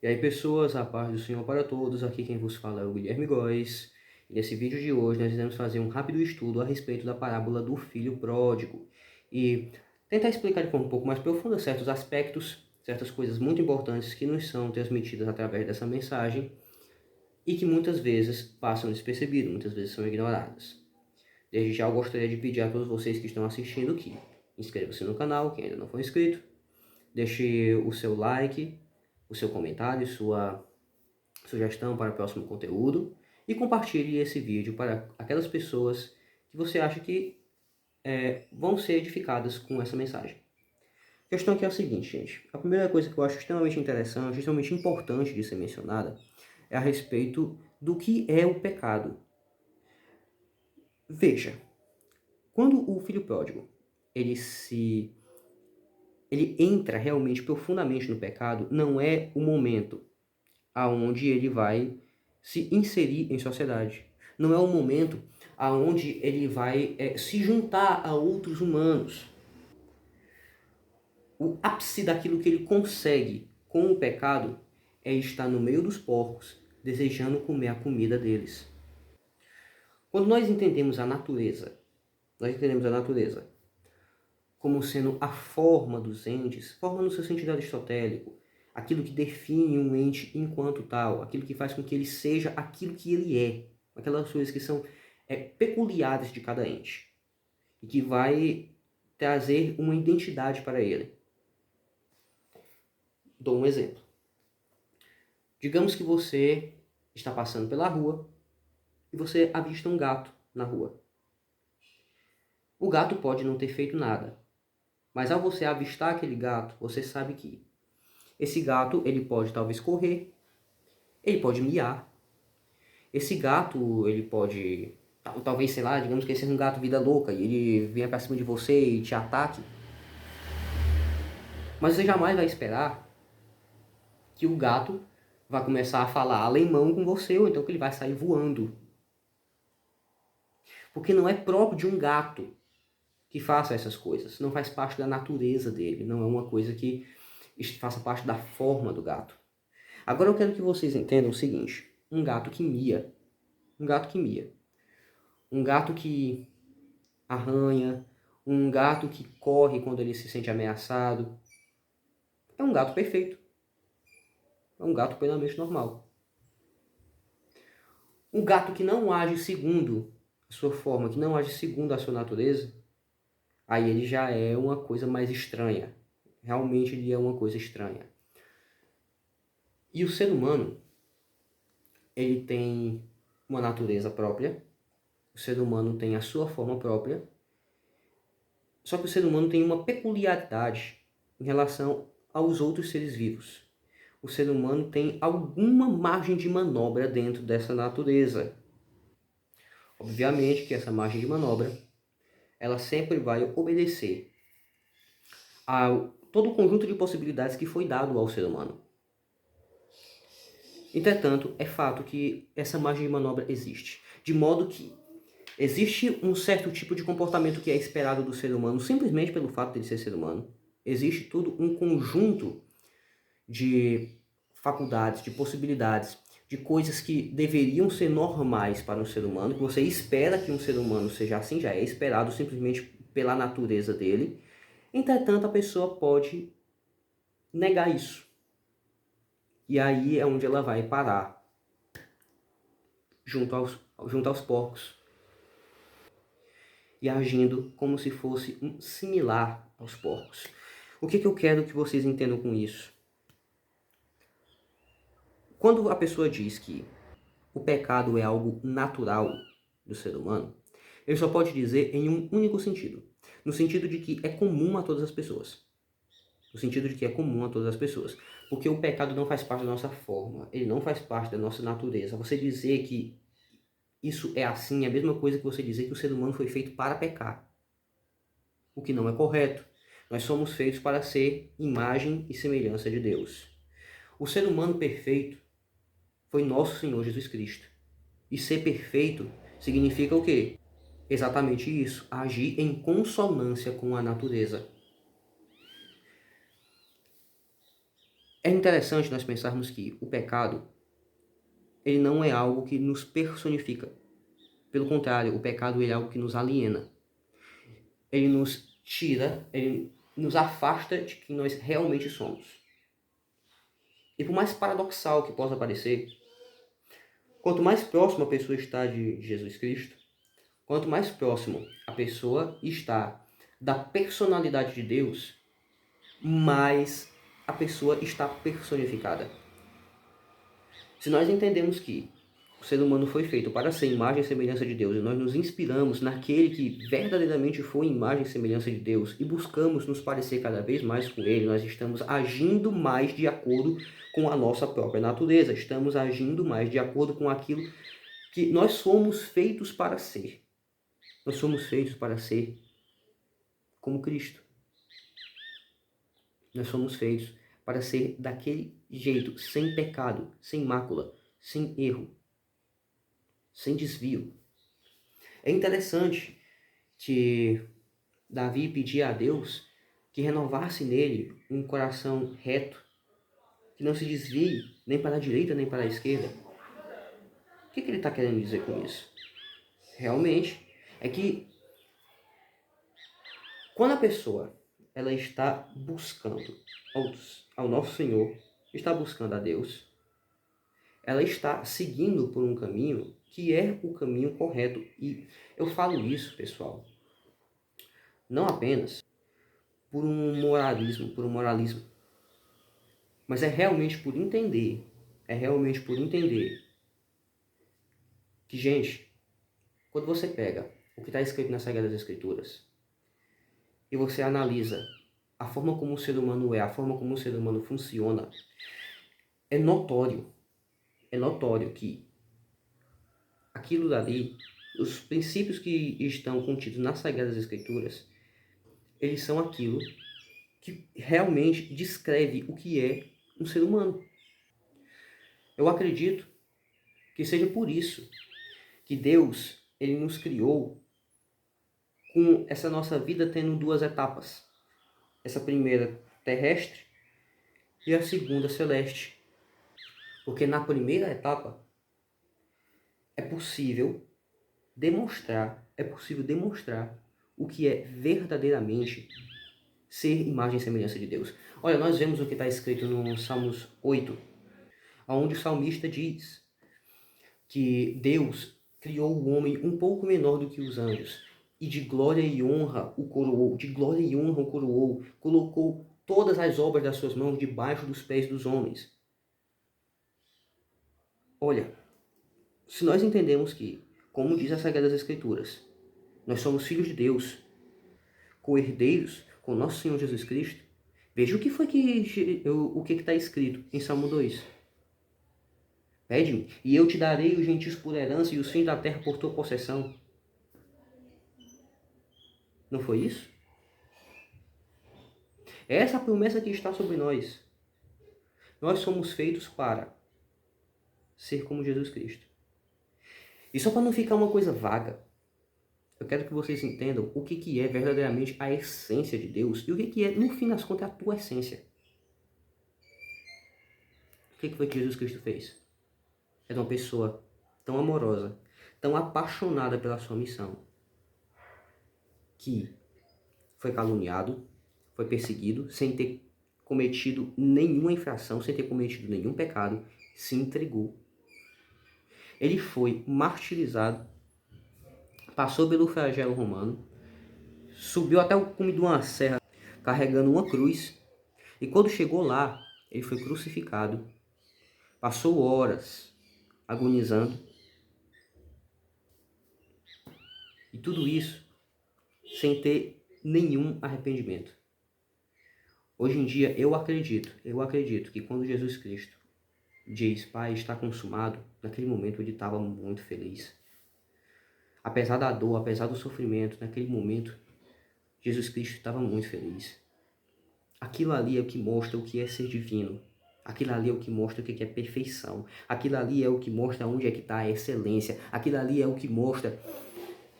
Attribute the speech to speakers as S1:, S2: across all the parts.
S1: E aí, pessoas, a paz do Senhor para todos. Aqui quem vos fala é o Guilherme Góes. E nesse vídeo de hoje nós iremos fazer um rápido estudo a respeito da parábola do filho pródigo e tentar explicar de forma um pouco mais profunda certos aspectos, certas coisas muito importantes que nos são transmitidas através dessa mensagem e que muitas vezes passam despercebido, muitas vezes são ignoradas. Desde já eu gostaria de pedir a todos vocês que estão assistindo que inscreva-se no canal, quem ainda não for inscrito, deixe o seu like, o seu comentário, sua sugestão para o próximo conteúdo e compartilhe esse vídeo para aquelas pessoas que você acha que vão ser edificadas com essa mensagem. A questão aqui é a seguinte, gente. A primeira coisa que eu acho extremamente interessante, extremamente importante de ser mencionada, é a respeito do que é o pecado. Veja, quando o filho pródigo ele entra realmente profundamente no pecado, não é o momento aonde ele vai se inserir em sociedade. Não é o momento aonde ele vai se juntar a outros humanos. O ápice daquilo que ele consegue com o pecado é estar no meio dos porcos, desejando comer a comida deles. Quando nós entendemos a natureza como sendo a forma dos entes, forma no seu sentido aristotélico, aquilo que define um ente enquanto tal, aquilo que faz com que ele seja aquilo que ele é, aquelas coisas que são peculiares de cada ente e que vai trazer uma identidade para ele. Dou um exemplo. Digamos que você está passando pela rua e você avista um gato na rua. O gato pode não ter feito nada, mas ao você avistar aquele gato, você sabe que esse gato ele pode talvez correr, ele pode miar. Esse gato ele pode, talvez, sei lá, digamos que esse é um gato vida louca e ele venha pra cima de você e te ataque. Mas você jamais vai esperar que o gato vai começar a falar alemão com você ou então que ele vai sair voando. Porque não é próprio de um gato que faça essas coisas. Não faz parte da natureza dele. Não é uma coisa que faça parte da forma do gato. Agora eu quero que vocês entendam o seguinte. Um gato que mia. Um gato que mia. Um gato que arranha. Um gato que corre quando ele se sente ameaçado. É um gato perfeito. É um gato plenamente normal. Um gato que não age segundo a sua forma, que não age segundo a sua natureza, aí ele já é uma coisa mais estranha. Realmente ele é uma coisa estranha. E o ser humano, ele tem uma natureza própria, o ser humano tem a sua forma própria, só que o ser humano tem uma peculiaridade em relação aos outros seres vivos. O ser humano tem alguma margem de manobra dentro dessa natureza. Obviamente que essa margem de manobra, ela sempre vai obedecer a todo o conjunto de possibilidades que foi dado ao ser humano. Entretanto, é fato que essa margem de manobra existe, de modo que existe um certo tipo de comportamento que é esperado do ser humano simplesmente pelo fato de ele ser ser humano. Existe todo um conjunto de faculdades, de possibilidades, de coisas que deveriam ser normais para um ser humano, que você espera que um ser humano seja assim, já é esperado simplesmente pela natureza dele. Entretanto, a pessoa pode negar isso. E aí é onde ela vai parar, junto aos porcos, e agindo como se fosse similar aos porcos. O que eu quero que vocês entendam com isso? Quando a pessoa diz que o pecado é algo natural do ser humano, ele só pode dizer em um único sentido. No sentido de que é comum a todas as pessoas. No sentido de que é comum a todas as pessoas. Porque o pecado não faz parte da nossa forma, ele não faz parte da nossa natureza. Você dizer que isso é assim é a mesma coisa que você dizer que o ser humano foi feito para pecar. O que não é correto. Nós somos feitos para ser imagem e semelhança de Deus. O ser humano perfeito foi nosso Senhor Jesus Cristo. E ser perfeito significa o quê? Exatamente isso, agir em consonância com a natureza. É interessante nós pensarmos que o pecado, ele não é algo que nos personifica. Pelo contrário, o pecado ele é algo que nos aliena. Ele nos tira, ele nos afasta de quem nós realmente somos. E por mais paradoxal que possa parecer, quanto mais próximo a pessoa está de Jesus Cristo, quanto mais próximo a pessoa está da personalidade de Deus, mais a pessoa está personificada. Se nós entendemos que o ser humano foi feito para ser imagem e semelhança de Deus, e nós nos inspiramos naquele que verdadeiramente foi imagem e semelhança de Deus, e buscamos nos parecer cada vez mais com ele, nós estamos agindo mais de acordo com a nossa própria natureza, estamos agindo mais de acordo com aquilo que nós somos feitos para ser. Nós somos feitos para ser como Cristo. Nós somos feitos para ser daquele jeito, sem pecado, sem mácula, sem erro, sem desvio. É interessante que Davi pedia a Deus que renovasse nele um coração reto, que não se desvie nem para a direita nem para a esquerda. O que ele está querendo dizer com isso? Realmente é que quando a pessoa ela está buscando ao nosso Senhor, está buscando a Deus, ela está seguindo por um caminho que é o caminho correto. E eu falo isso, pessoal, não apenas por um moralismo, mas é realmente por entender, que, gente, quando você pega o que está escrito nas Sagradas Escrituras e você analisa a forma como o ser humano é, a forma como o ser humano funciona, é notório que aquilo dali, os princípios que estão contidos nas Sagradas Escrituras, eles são aquilo que realmente descreve o que é um ser humano. Eu acredito que seja por isso que Deus ele nos criou com essa nossa vida tendo duas etapas. Essa primeira terrestre e a segunda celeste. Porque na primeira etapa é possível demonstrar o que é verdadeiramente ser imagem e semelhança de Deus. Olha, nós vemos o que está escrito no Salmos 8, onde o salmista diz que Deus criou o homem um pouco menor do que os anjos, e de glória e honra o coroou, colocou todas as obras das suas mãos debaixo dos pés dos homens. Olha, se nós entendemos que, como diz as Sagradas Escrituras, nós somos filhos de Deus, co-herdeiros com nosso Senhor Jesus Cristo, veja o que está escrito em Salmo 2. Pede-me, e eu te darei os gentios por herança e os fins da terra por tua possessão. Não foi isso? Essa é a promessa que está sobre nós. Nós somos feitos para ser como Jesus Cristo. E só para não ficar uma coisa vaga, eu quero que vocês entendam o que é verdadeiramente a essência de Deus e o que é, no fim das contas, a tua essência. O que foi que Jesus Cristo fez? Era uma pessoa tão amorosa, tão apaixonada pela sua missão, que foi caluniado, foi perseguido, sem ter cometido nenhuma infração, sem ter cometido nenhum pecado, se entregou. Ele foi martirizado, passou pelo flagelo romano, subiu até o cume de uma serra, carregando uma cruz, e quando chegou lá, ele foi crucificado, passou horas agonizando, e tudo isso sem ter nenhum arrependimento. Hoje em dia, eu acredito que quando Jesus Cristo diz, Pai, está consumado, naquele momento ele estava muito feliz. Apesar da dor, apesar do sofrimento, naquele momento, Jesus Cristo estava muito feliz. Aquilo ali é o que mostra o que é ser divino. Aquilo ali é o que mostra o que é perfeição. Aquilo ali é o que mostra onde é que está a excelência. Aquilo ali é o que mostra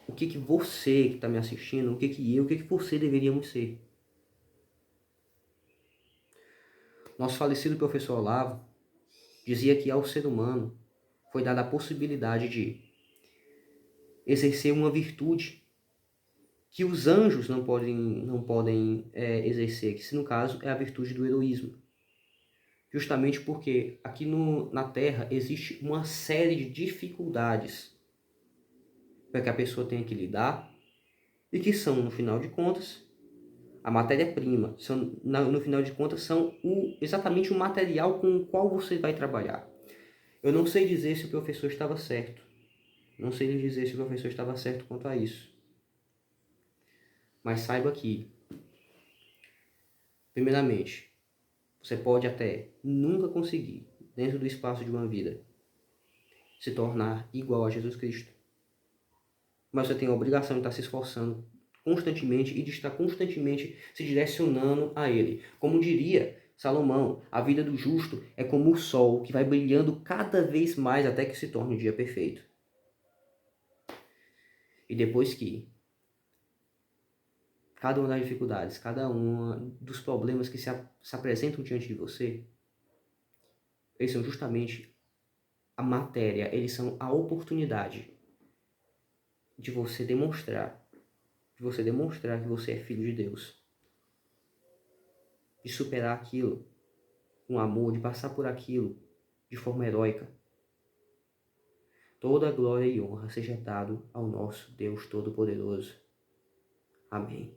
S1: o que você que está me assistindo, o que você deveríamos ser. Nosso falecido professor Olavo dizia que ao ser humano foi dada a possibilidade de exercer uma virtude que os anjos não podem exercer, que se no caso é a virtude do heroísmo. Justamente porque aqui na Terra existe uma série de dificuldades para que a pessoa tenha que lidar e que são, no final de contas, a matéria-prima. No final de contas, são exatamente o material com o qual você vai trabalhar. Eu não sei dizer se o professor estava certo. Não sei lhe dizer se o professor estava certo quanto a isso. Mas saiba que, primeiramente, você pode até nunca conseguir, dentro do espaço de uma vida, se tornar igual a Jesus Cristo. Mas você tem a obrigação de estar se esforçando constantemente e de estar constantemente se direcionando a Ele. Como diria Salomão, a vida do justo é como o sol que vai brilhando cada vez mais até que se torne um dia perfeito. E depois que cada uma das dificuldades, cada um dos problemas que se apresentam diante de você, eles são justamente a matéria, eles são a oportunidade de você demonstrar que você é filho de Deus. De superar aquilo com amor, de passar por aquilo de forma heróica. Toda glória e honra seja dado ao nosso Deus Todo-Poderoso. Amém.